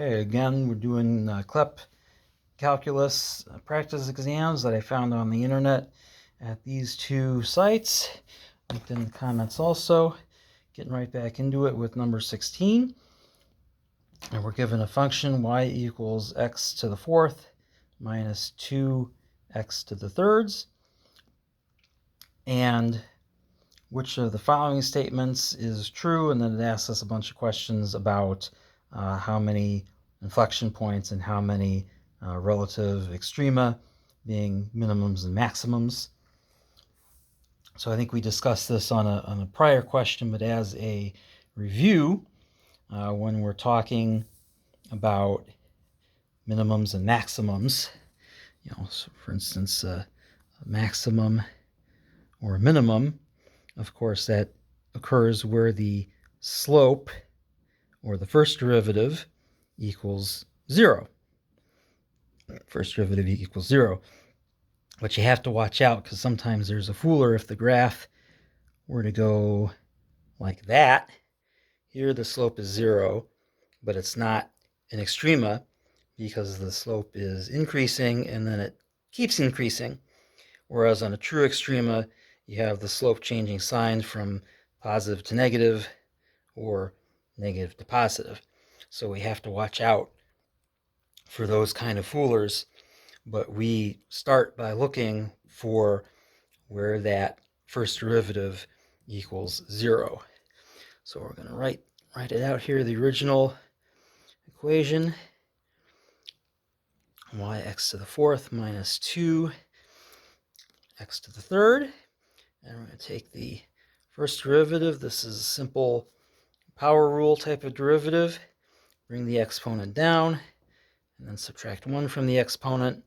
Okay, again, we're doing CLEP calculus practice exams that I found on the internet at these two sites. Linked in the comments also. Getting right back into it with number 16. And we're given a function y equals x to the fourth minus 2x to the thirds. And which of the following statements is true? And then it asks us a bunch of questions about how many inflection points and how many relative extrema, being minimums and maximums. So I think we discussed this on a prior question, but as a review, when we're talking about minimums and maximums, so for instance, a maximum or a minimum, of course, that occurs where the slope or the first derivative equals 0. First derivative equals 0. But you have to watch out because sometimes there's a fooler. If the graph were to go like that, here the slope is 0, but it's not an extrema because the slope is increasing and then it keeps increasing. Whereas on a true extrema, you have the slope changing sign from positive to negative or negative to positive. So we have to watch out for those kind of foolers. But we start by looking for where that first derivative equals 0. So we're going to write it out here, the original equation. Yx to the fourth minus 2x to the third. And we're going to take the first derivative. This is a simple power rule type of derivative. Bring the exponent down, and then subtract 1 from the exponent.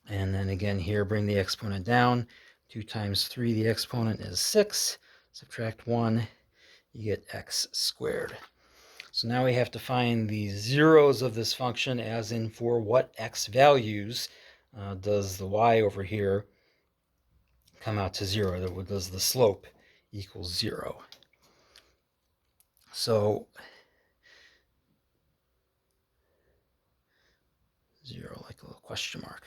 And then again here, bring the exponent down. 2 times 3, the exponent is 6. Subtract 1, you get x squared. So now we have to find the zeros of this function, as in for what x values does the y over here come out to 0? Does the slope equal 0? So 0, like a little question mark,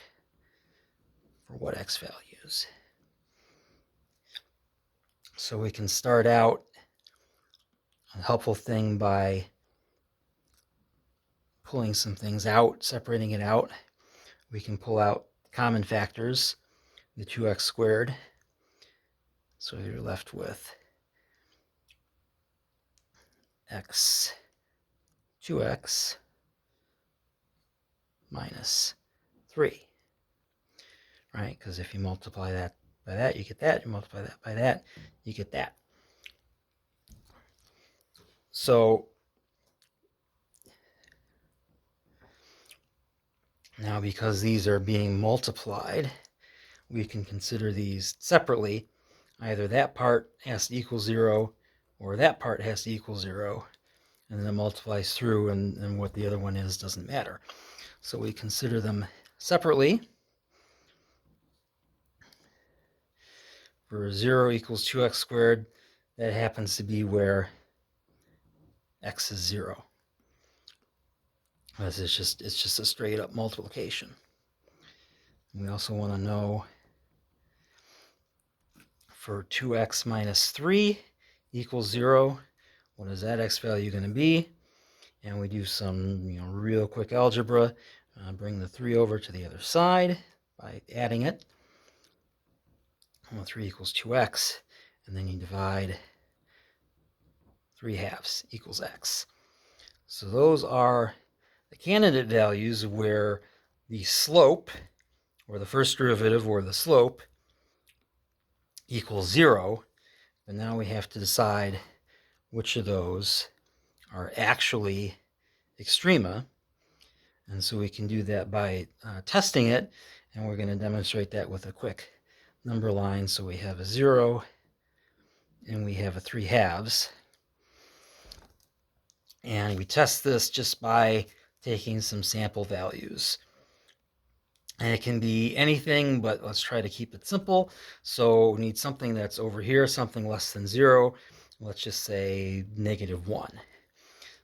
for what x values. So we can start out a helpful thing by pulling some things out, separating it out. We can pull out common factors, the 2x squared. So you're left with x 2x minus 3, right? Because if you multiply that by that, you get that. You multiply that by that, you get that. So now, because these are being multiplied, we can consider these separately. Either that part has to equal 0 or that part has to equal 0, and then it multiplies through, and what the other one is doesn't matter. So we consider them separately. For 0 equals 2x squared, that happens to be where x is 0. It's just a straight up multiplication. We also want to know for 2x minus 3 equals 0, what is that x value going to be? And we do some real quick algebra. Bring the 3 over to the other side by adding it. Well, 3 equals 2x, and then you divide 3 halves equals x. So those are the candidate values where the slope, or the first derivative, or the slope, equals 0. But now we have to decide which of those are actually extrema. And so we can do that by testing it, and we're going to demonstrate that with a quick number line. So we have a 0, and we have a 3 halves. And we test this just by taking some sample values. And it can be anything, but let's try to keep it simple. So we need something that's over here, something less than 0. Let's just say -1.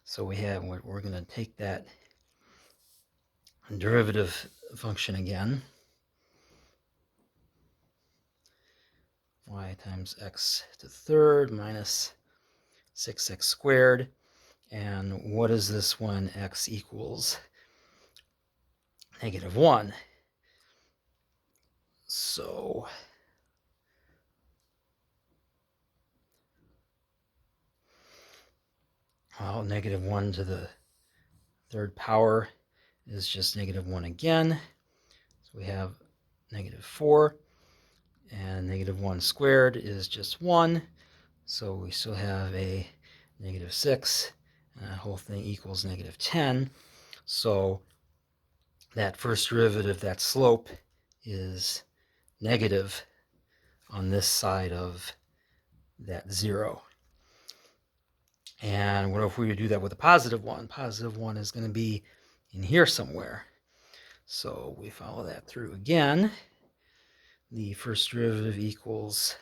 So we're going to take that derivative function again. Y times x to the third minus 6x squared. And what is this when x equals -1? So well, -1 to the third power is just -1 again. So we have -4, and -1 squared is just 1. So we still have a -6, and that whole thing equals -10. So that first derivative, that slope, is negative on this side of that 0. And what if we do that with a positive 1? Positive 1 is going to be in here somewhere. So we follow that through again. The first derivative equals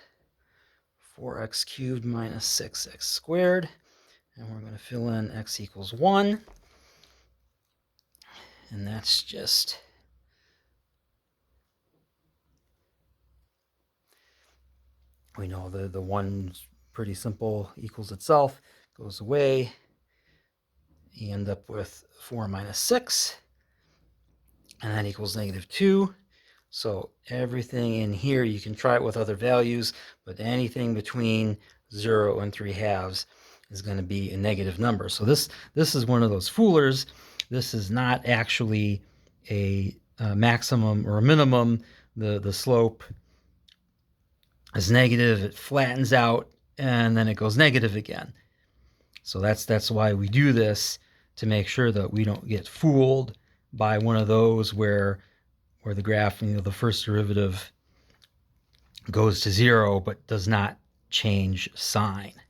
4x cubed minus 6x squared. And we're going to fill in x equals 1. And that's just we know the 1's pretty simple, equals itself, goes away. You end up with 4 minus 6, and that equals -2. So everything in here, you can try it with other values, but anything between 0 and 3/2 is going to be a negative number. So this is one of those foolers. This is not actually a maximum or a minimum. The slope is negative, it flattens out, and then it goes negative again. So that's why we do this, to make sure that we don't get fooled by one of those where the graph, the first derivative goes to 0 but does not change sign.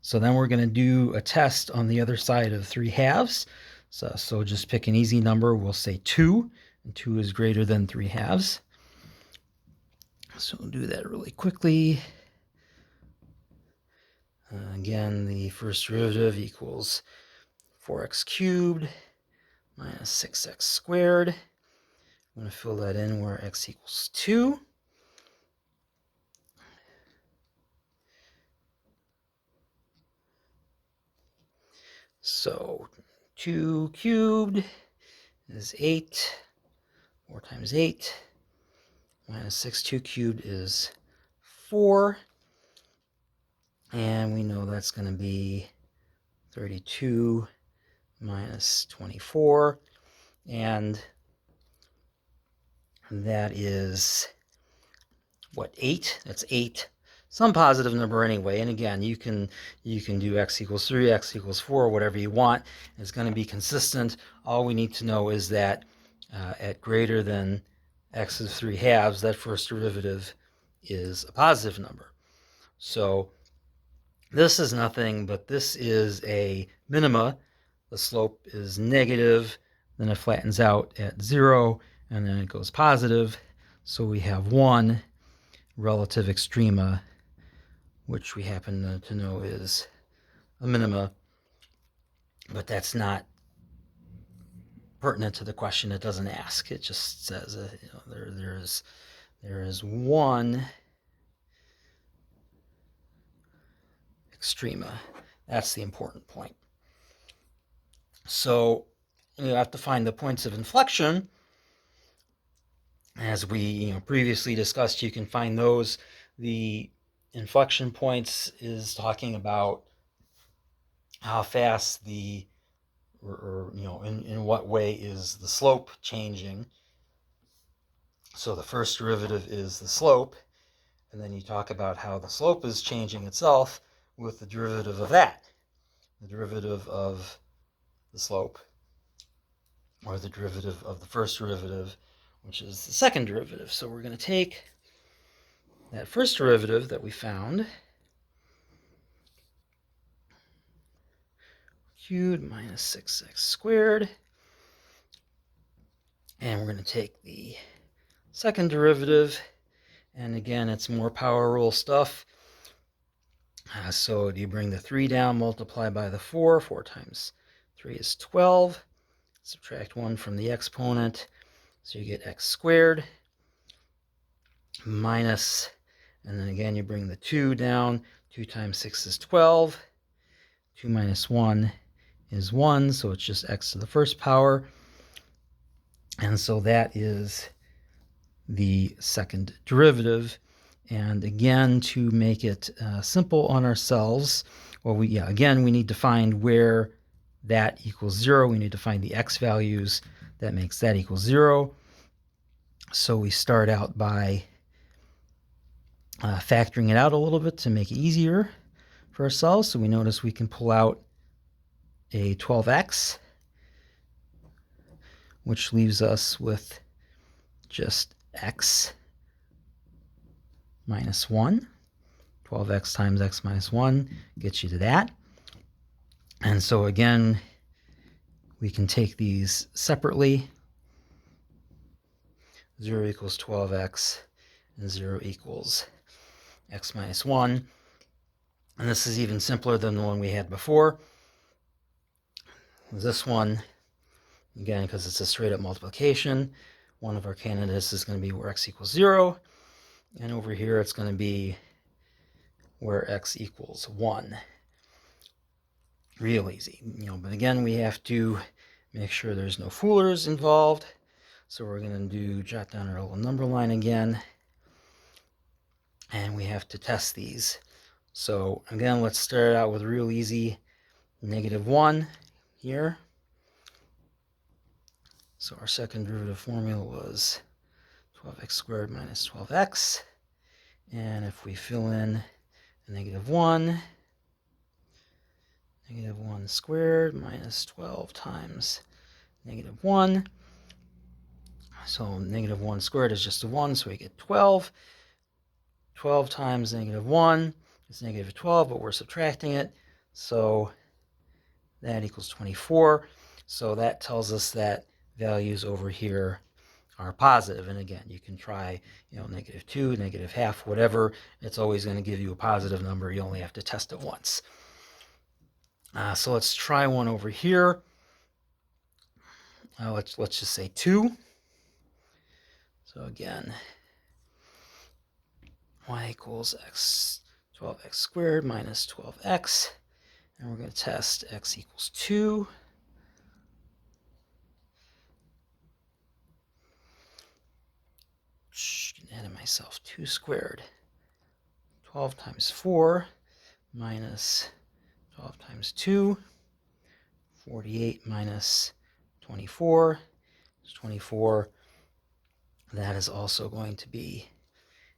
So then we're going to do a test on the other side of 3/2. So just pick an easy number. We'll say 2, and 2 is greater than 3/2. So we'll do that really quickly. Again, the first derivative equals 4x cubed minus 6x squared. I'm going to fill that in where x equals 2. So 2 cubed is 8. 4 times 8 minus 6. 2 cubed is 4. And we know that's going to be 32 minus 24. And that is, what, 8? That's 8. Some positive number anyway. And again, you can do x equals 3, x equals 4, whatever you want. It's going to be consistent. All we need to know is that at greater than x is 3/2, that first derivative is a positive number. So this is nothing, but this is a minima. The slope is negative, then it flattens out at 0, and then it goes positive. So we have 1 relative extrema, which we happen to know is a minima, but that's not pertinent to the question. It doesn't ask. It just says there is 1 extrema. That's the important point. So you have to find the points of inflection. As we previously discussed, you can find those. The inflection points is talking about how fast in what way is the slope changing. So the first derivative is the slope, and then you talk about how the slope is changing itself with the derivative of that. The derivative of the slope, or the derivative of the first derivative, which is the second derivative. So we're going to take that first derivative that we found, cubed minus 6x squared, and we're going to take the second derivative, and again, it's more power rule stuff. So you bring the 3 down, multiply by the 4. 4 times 3 is 12. Subtract 1 from the exponent, so you get x squared minus, and then again you bring the 2 down. 2 times 6 is 12. 2 minus 1 is 1, so it's just x to the first power. And so that is the second derivative. And again, to make it simple on ourselves, well, we need to find where that equals 0. We need to find the x values that makes that equal 0. So we start out by factoring it out a little bit to make it easier for ourselves. So we notice we can pull out a 12x, which leaves us with just x minus 1. 12x times x minus 1 gets you to that. And so again, we can take these separately. 0 equals 12x, and 0 equals x minus 1. And this is even simpler than the one we had before. This one, again, because it's a straight up multiplication, one of our candidates is going to be where x equals 0. And over here, it's going to be where x equals 1. Real easy. But again, we have to make sure there's no foolers involved. So we're going to jot down our little number line again. And we have to test these. So again, let's start out with real easy -1 here. So our second derivative formula was 12x squared minus 12x. And if we fill in a -1, -1 squared minus 12 times -1. So -1 squared is just a 1, so we get 12. 12 times -1 is -12, but we're subtracting it. So that equals 24. So that tells us that values over here are positive. And again, you can try, -2, -0.5, whatever. It's always going to give you a positive number. You only have to test it once. So let's try one over here. Let's just say 2. So again, y equals 12x squared minus 12x. And we're going to test x equals 2. Ahead of myself, 2 squared. 12 times 4 minus 12 times 2. 48 minus 24 is 24. That is also going to be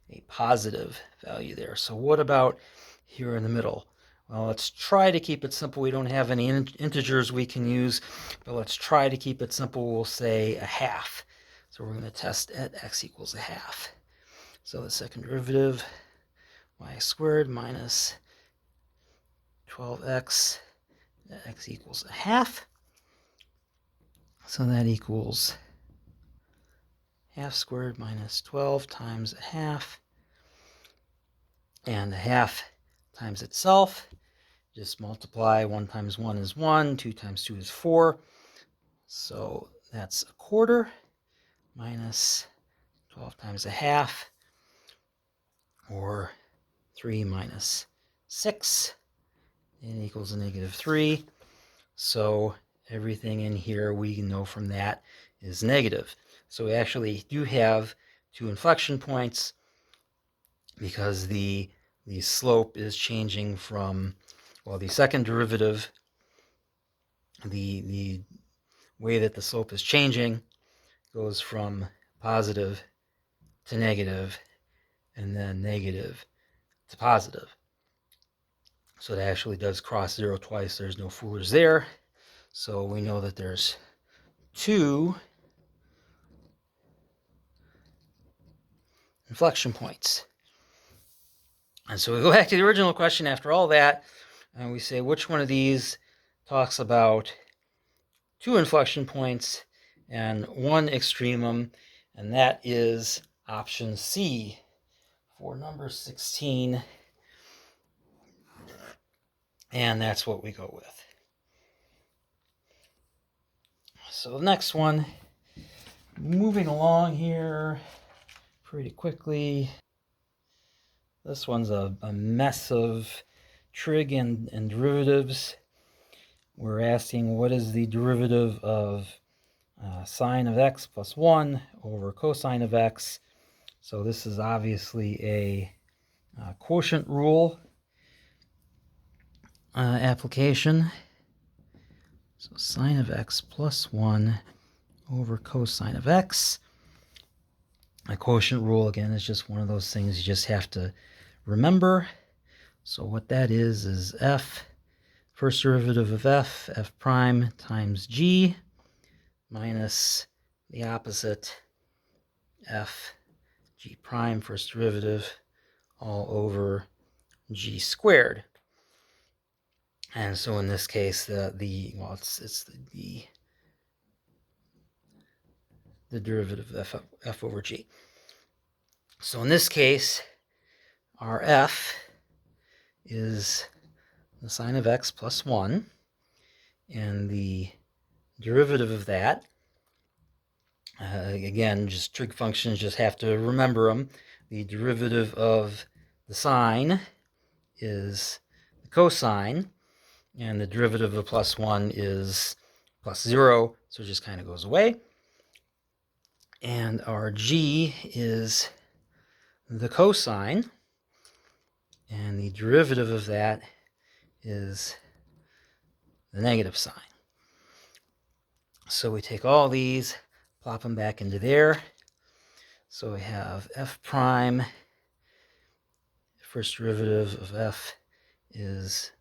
a positive value there. So what about here in the middle? Well, let's try to keep it simple. We don't have any integers we can use, but let's try to keep it simple. We'll say a half. So we're going to test at x equals a half. So the second derivative, y squared minus 12x, x equals a half. So that equals half squared minus 12 times a half. And a half times itself, just multiply. 1 times 1 is 1, 2 times 2 is 4. So that's a quarter minus 12 times a half, or 3 minus 6, and equals a -3. So everything in here we know from that is negative. So we actually do have 2 inflection points because the slope is changing from, well, the second derivative, the way that the slope is changing goes from positive to negative, and then negative to positive. So it actually does cross 0 twice. There's no foolers there. So we know that there's 2 inflection points. And so we go back to the original question after all that, and we say which one of these talks about 2 inflection points and 1 extremum, and that is option C for number 16. And that's what we go with. So the next one, moving along here pretty quickly. This one's a mess of trig and derivatives. We're asking what is the derivative of sine of x plus 1 over cosine of x. So this is obviously a quotient rule application. So sine of x plus 1 over cosine of x. A quotient rule, again, is just one of those things you just have to remember. So what that is f, first derivative of f prime times g, minus the opposite, f g prime, first derivative, all over g squared. And so in this case, it's the derivative of f over g. So in this case, our f is the sine of x plus 1, and the derivative of that, again, just trig functions, just have to remember them. The derivative of the sine is the cosine, and the derivative of plus 1 is plus 0, so it just kind of goes away. And our g is the cosine, and the derivative of that is the negative sign. So we take all these, plop them back into there. So we have f prime, first derivative of f is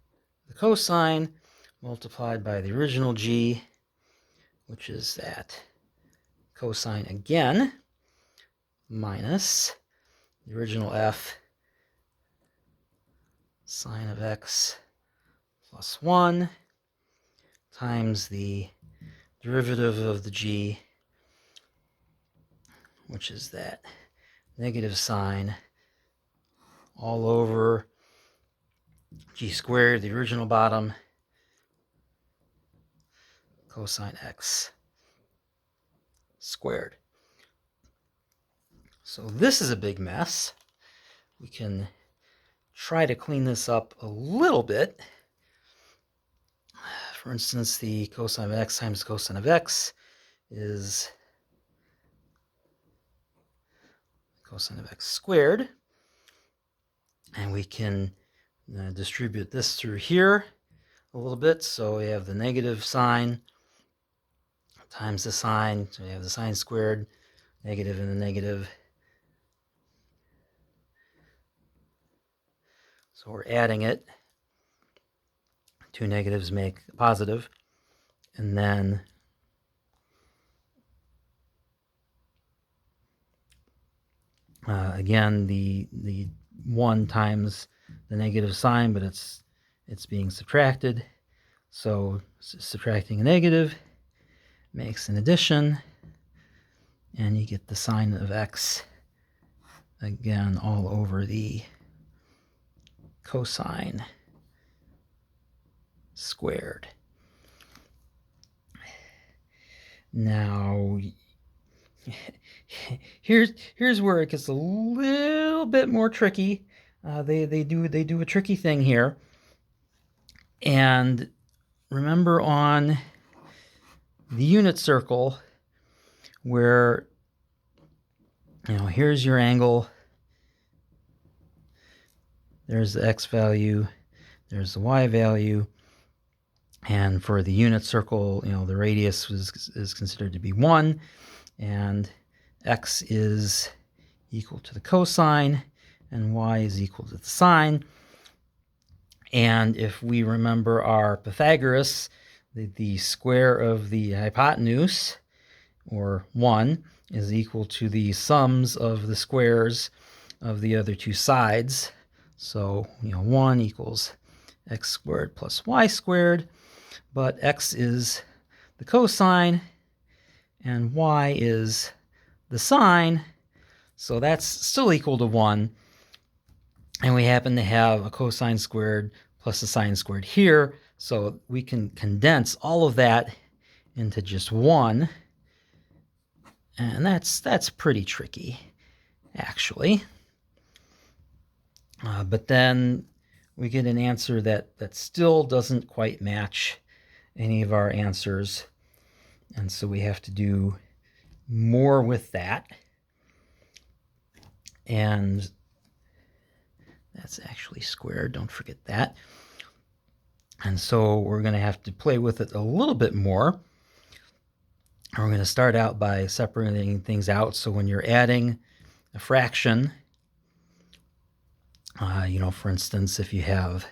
the cosine multiplied by the original g, which is that cosine again, minus the original f, sine of x plus 1, times the derivative of the g, which is that negative sign, all over g squared, the original bottom, cosine x squared. So this is a big mess. We can try to clean this up a little bit. For instance, the cosine of x times cosine of x is cosine of x squared. And we can distribute this through here a little bit. So we have the negative sign times the sine. So we have the sine squared, negative and the negative. So we're adding it. Two negatives make a positive. And then again, the 1 times the negative sign, but it's being subtracted. So subtracting a negative makes an addition, and you get the sine of x again all over the cosine squared. Now, here's where it gets a little bit more tricky. They do a tricky thing here. And remember on the unit circle, where here's your angle, there's the x value, there's the y value, and for the unit circle, the radius is considered to be 1, and x is equal to the cosine, and y is equal to the sine. And if we remember our Pythagoras, the square of the hypotenuse, or 1, is equal to the sums of the squares of the other two sides. So, 1 equals x squared plus y squared, but x is the cosine and y is the sine, so that's still equal to 1. And we happen to have a cosine squared plus the sine squared here. So we can condense all of that into just one. And that's pretty tricky, actually. But then we get an answer that still doesn't quite match any of our answers. And so we have to do more with that. And that's actually squared, don't forget that. And so we're going to have to play with it a little bit more. We're going to start out by separating things out. So when you're adding a fraction, for instance, if you have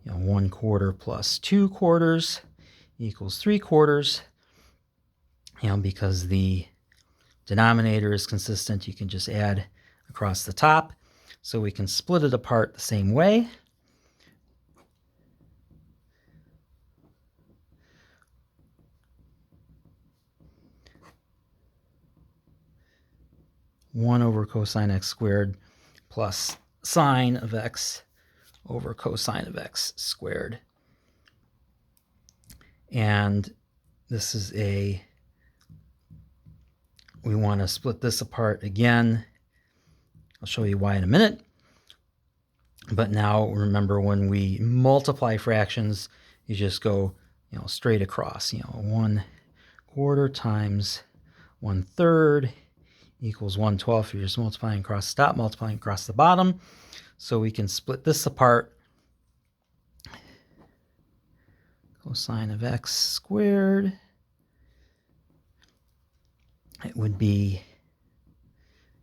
1/4 plus 2/4 equals 3/4, because the denominator is consistent, you can just add across the top. So we can split it apart the same way. One over cosine x squared plus sine of x over cosine of x squared. And this is we want to split this apart again. I'll show you why in a minute. But now remember, when we multiply fractions, you just go straight across. 1/4 times 1/3 equals 1/12. You're just multiplying across the top, multiplying across the bottom. So we can split this apart. Cosine of x squared, it would be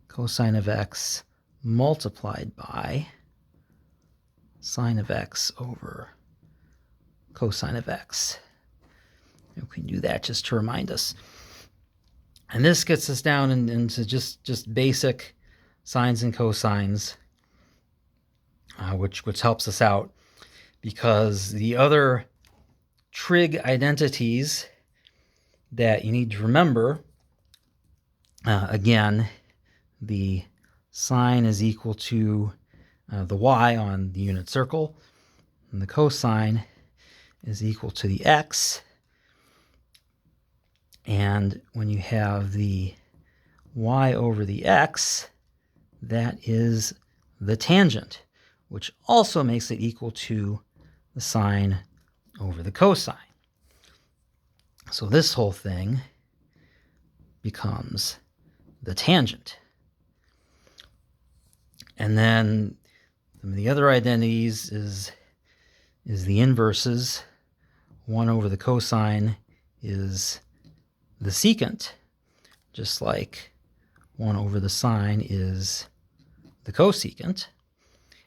cosine of x multiplied by sine of x over cosine of x. We can do that just to remind us. And this gets us down into just basic sines and cosines, which helps us out, because the other trig identities that you need to remember, again, the sine is equal to the y on the unit circle, and the cosine is equal to the x. And when you have the y over the x, that is the tangent, which also makes it equal to the sine over the cosine. So this whole thing becomes the tangent. And then the other identities is the inverses. 1 over the cosine is the secant, just like 1 over the sine is the cosecant.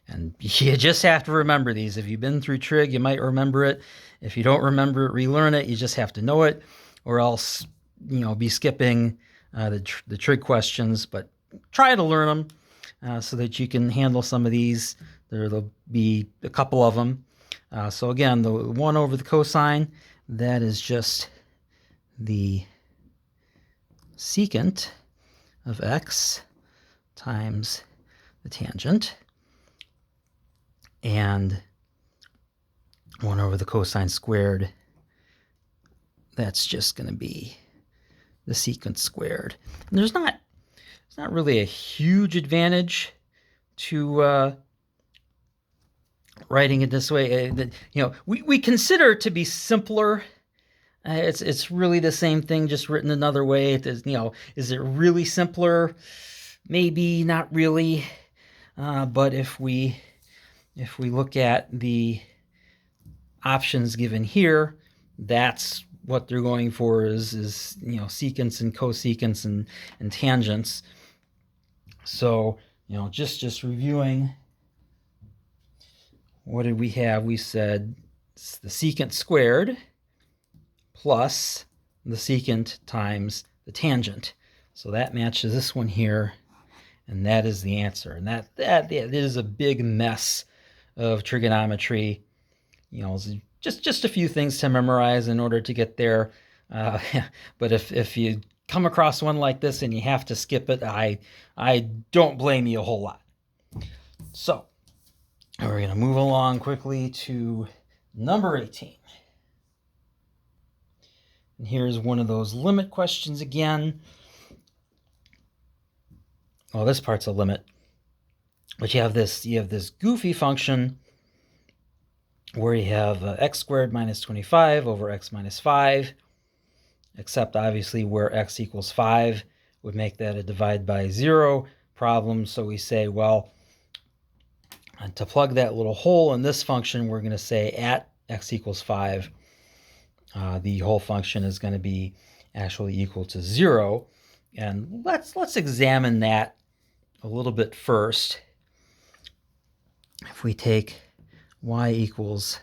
And you just have to remember these. If you've been through trig, you might remember it. If you don't remember it, relearn it. You just have to know it, or else be skipping the trig questions. But try to learn them so that you can handle some of these. There'll be a couple of them. So again, the 1 over the cosine, that is just the secant of x times the tangent. And 1 over the cosine squared, that's just going to be the secant squared. And there's not really a huge advantage to writing it this way. We consider it to be simpler. It's really the same thing, just written another way. Is it really simpler? Maybe not really. But if we look at the options given here, that's what they're going for is secants and cosecants and tangents. So just reviewing, what did we have? We said it's the secant squared plus the secant times the tangent. So that matches this one here, and that is the answer. And that is a big mess of trigonometry. Just a few things to memorize in order to get there. But if you come across one like this and you have to skip it, I don't blame you a whole lot. So And we're going to move along quickly to number 18. And here's one of those limit questions again. Well, this part's a limit. But you have this goofy function where you have x squared minus 25 over x minus 5, except obviously where x equals 5 would make that a divide by 0 problem. So we say, well, to plug that little hole in this function, we're going to say at x equals 5, the whole function is going to be actually equal to 0. And let's examine that a little bit first. If we take y equals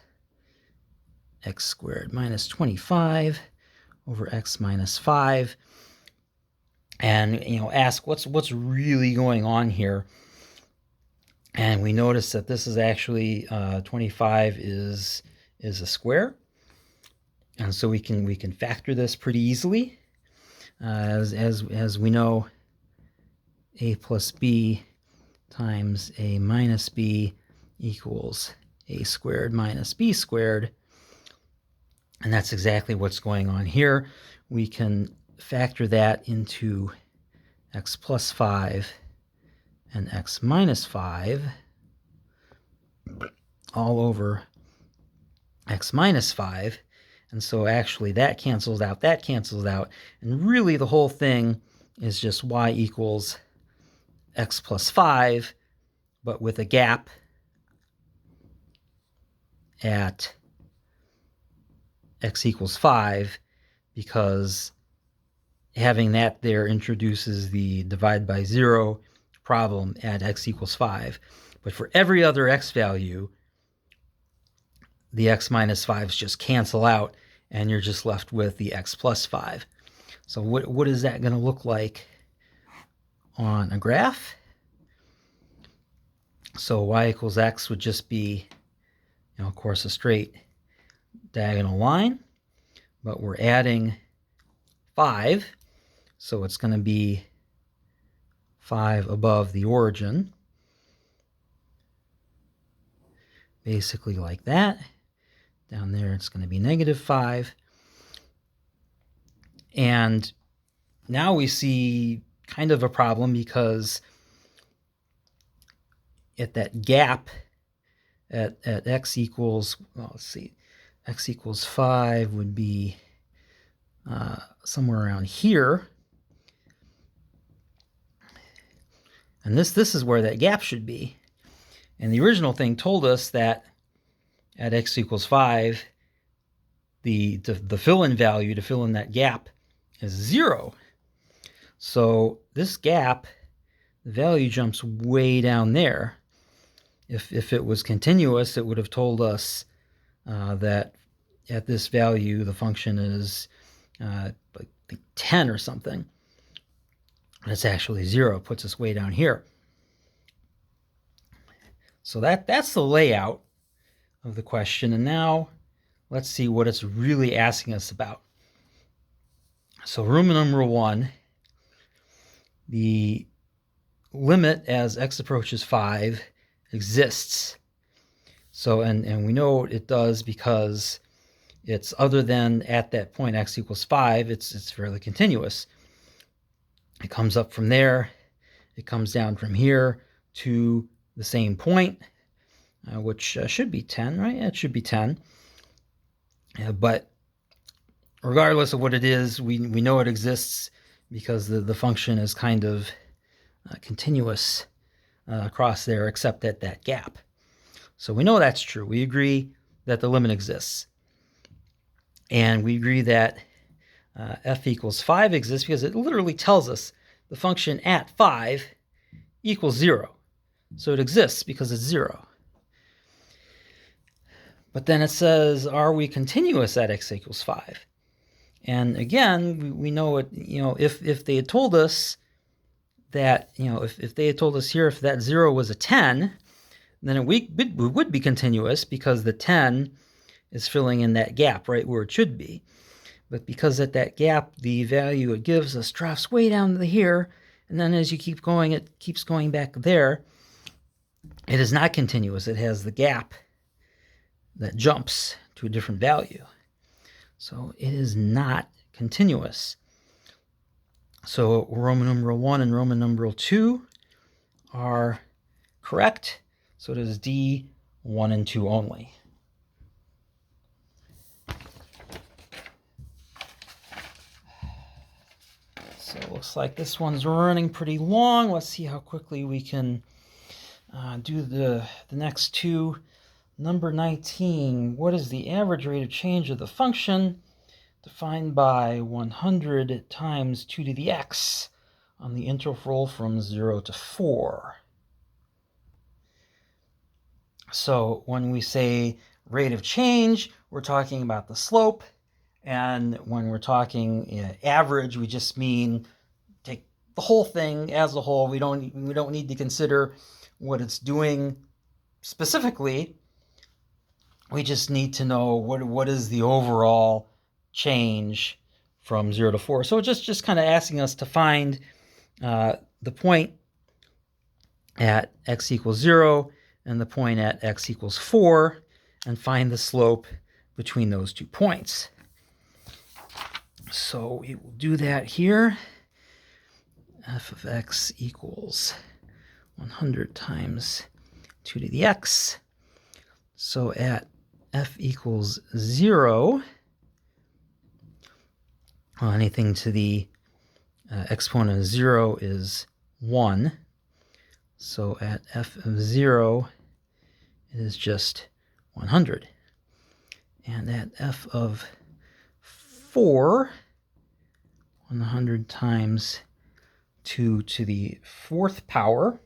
x squared minus 25 over x minus 5, and ask what's really going on here, and we notice that this is actually 25 is a square, and so we can factor this pretty easily, as we know, a plus b times a minus b equals a squared minus b squared. And that's exactly what's going on here. We can factor that into x plus 5 and x minus 5 all over x minus 5. And so actually that cancels out, and really the whole thing is just y equals x plus 5, but with a gap at x equals 5, because having that there introduces the divide by 0 problem at x equals 5. But for every other x value, the x minus 5s just cancel out, and you're just left with the x plus 5. So what is that going to look like on a graph? So y equals x would just be, of course, a straight diagonal line, but we're adding 5, so it's going to be 5 above the origin, basically like that. Down there it's going to be negative 5, and now we see kind of a problem, because at that gap at x equals, well, let's see, x equals 5 would be somewhere around here. And this is where that gap should be. And the original thing told us that at x equals 5, the fill-in value to fill in that gap is 0. So this gap, the value jumps way down there. If it was continuous, it would have told us that at this value, the function is like 10 or something. And it's actually 0, puts us way down here. So that's the layout of the question. And now let's see what it's really asking us about. So Roman numeral 1, the limit as x approaches 5 exists. So, and we know it does because it's other than at that point x equals 5, it's fairly continuous. It comes up from there, it comes down from here to the same point, which should be 10, right? It should be 10. But regardless of what it is, we know it exists because the function is kind of continuous across there, except at that gap. So we know that's true. We agree that the limit exists. And we agree that f equals 5 exists because it literally tells us the function at 5 equals 0. So it exists because it's 0. But then it says, are we continuous at x equals 5? And again, we know it, if they had told us that, if they had told us here, if that 0 was a 10, then we would be continuous because the 10 is filling in that gap right where it should be. But because at that gap, the value it gives us drops way down to here, and then as you keep going, it keeps going back there. It is not continuous. It has the gap that jumps to a different value. So it is not continuous. So Roman numeral 1 and Roman numeral 2 are correct. So it is D, 1 and 2 only. So it looks like this one's running pretty long. Let's see how quickly we can do the next two. Number 19, what is the average rate of change of the function defined by 100 times 2 to the x on the interval from 0 to 4? So when we say rate of change, we're talking about the slope. And when we're talking average, we just mean take the whole thing as a whole. We don't need to consider what it's doing specifically. We just need to know what is the overall change from 0 to 4. So just kind of asking us to find the point at x equals 0 and the point at x equals 4 and find the slope between those 2 points. So we will do that here. F of x equals 100 times 2 to the x. So at f equals 0, well, anything to the exponent of 0 is 1. So at f of 0, it is just 100. And at f of 4, 100 times 2 to the 4th power.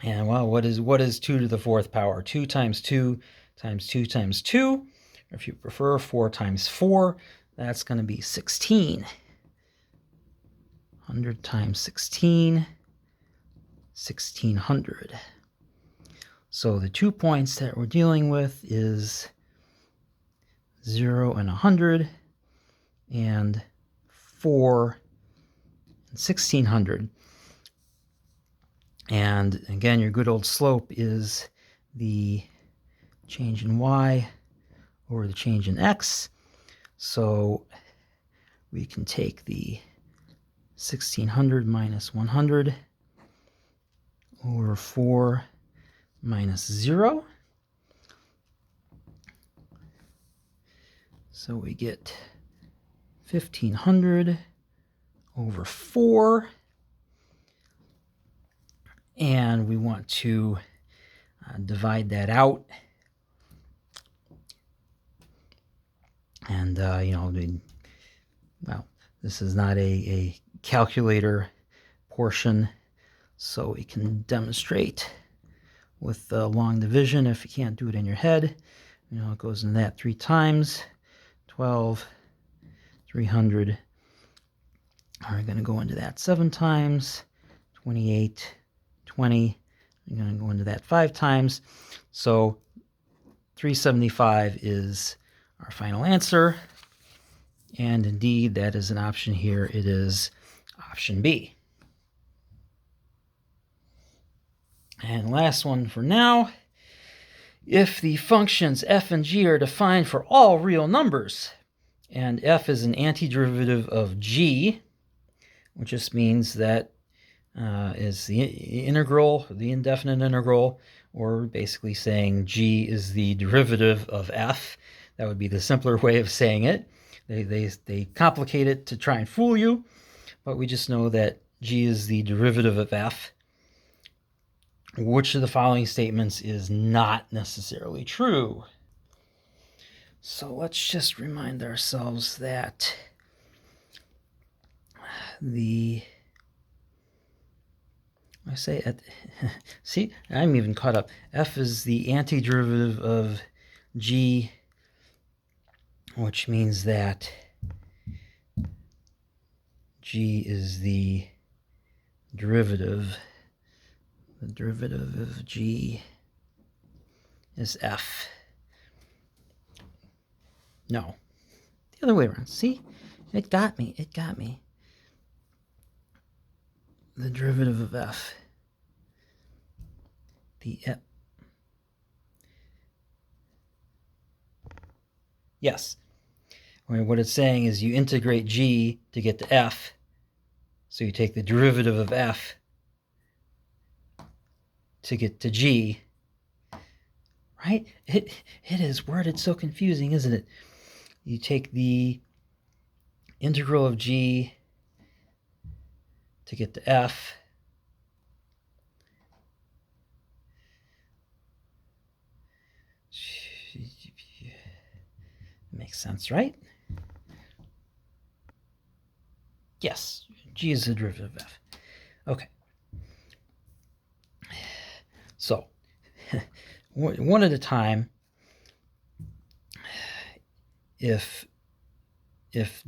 And well, what is 2 to the 4th power? 2 times 2 times 2 times 2. Or if you prefer, 4 times 4. That's going to be 16. 100 times 16, 1600. So the 2 points that we're dealing with is 0 and 100, and 4 and 1600. And again, your good old slope is the change in y over the change in x. So we can take the 1600 minus 100 over 4 minus 0. So we get 1500 over 4. And we want to divide that out. And, well, this is not a calculator portion, so we can demonstrate with long division. If you can't do it in your head, it goes in that 3 times. 12, 300 are going to go into that 7 times. 28, 20. I'm going to go into that 5 times. So 375 is our final answer. And indeed, that is an option here. It is option B. And last one for now. If the functions f and g are defined for all real numbers, and f is an antiderivative of g, which just means that is the integral, the indefinite integral, or basically saying g is the derivative of f. That would be the simpler way of saying it. They complicate it to try and fool you, but we just know that g is the derivative of f. Which of the following statements is not necessarily true? So let's just remind ourselves that see, I'm even caught up. F is the antiderivative of g, which means that g is the derivative. The derivative of g is f. No, the other way around. See, it got me. It got me. The derivative of f the F. Yes. What it's saying is you integrate g to get to f. So you take the derivative of f to get to g. Right? It is worded so confusing, isn't it? You take the integral of g to get to f. Makes sense, right? Yes, g is the derivative of f. Okay. So, one at a time, if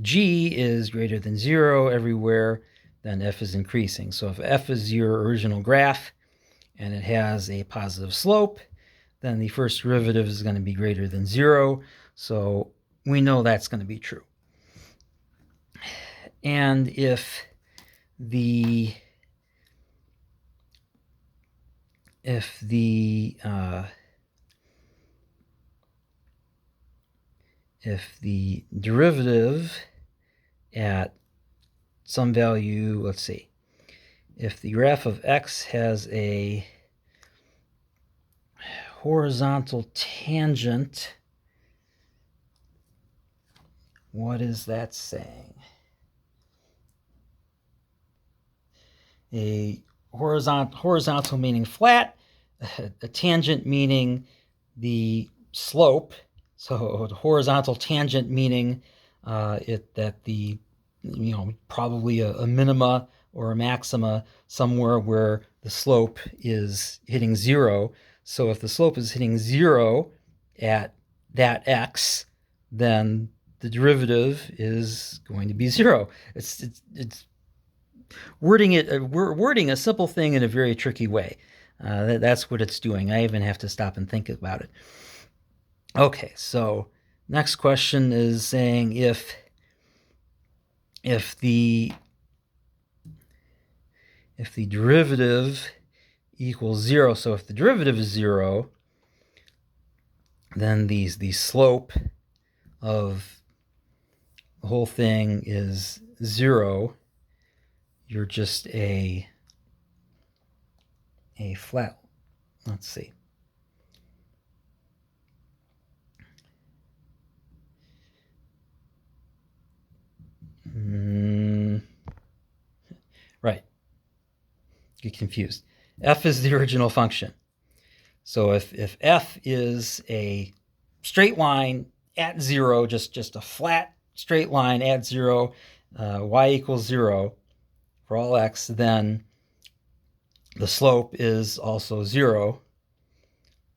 g is greater than 0 everywhere, then f is increasing. So if f is your original graph and it has a positive slope, then the first derivative is going to be greater than 0. So we know that's going to be true. And if the derivative at some value, let's see, if the graph of x has a horizontal tangent, what is that saying? A horizontal meaning flat, a tangent meaning the slope. So a horizontal tangent meaning probably a minima or a maxima somewhere where the slope is hitting 0. So if the slope is hitting 0 at that x, then the derivative is going to be 0. It's wording a simple thing in a very tricky way. That's what it's doing. I even have to stop and think about it. Okay, so next question is saying if the derivative equals 0, so if the derivative is 0, then the slope of the whole thing is 0. You're just a flat, let's see. Right. Get confused. F is the original function. So if f is a straight line at 0, just a flat straight line at 0, y equals 0 for all x, then the slope is also 0.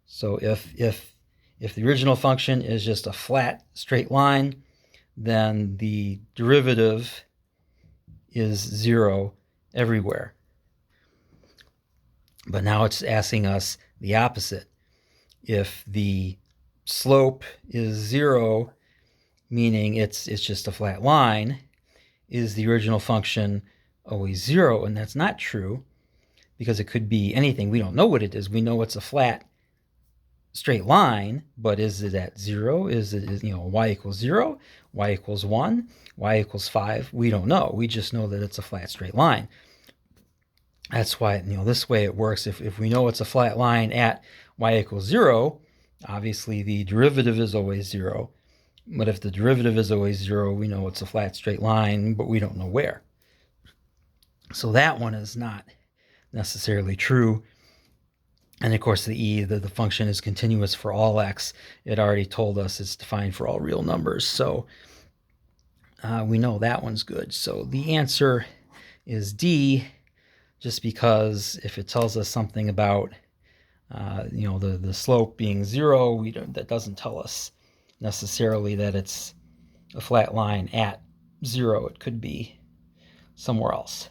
So if the original function is just a flat straight line, then the derivative is 0 everywhere. But now it's asking us the opposite. If the slope is 0, meaning it's just a flat line, is the original function always 0? And that's not true, because it could be anything. We don't know what it is. We know it's a flat straight line, but is it at 0? Is it, y equals 0, y equals 1, y equals 5? We don't know. We just know that it's a flat straight line. That's why, this way it works. If we know it's a flat line at y equals 0, obviously the derivative is always 0. But if the derivative is always 0, we know it's a flat straight line, but we don't know where. So that one is not necessarily true. And of course, the function is continuous for all x. It already told us it's defined for all real numbers. So we know that one's good. So the answer is D, just because if it tells us something about the slope being 0, that doesn't tell us necessarily that it's a flat line at 0. It could be somewhere else.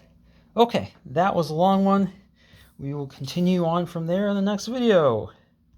Okay, that was a long one. We will continue on from there in the next video.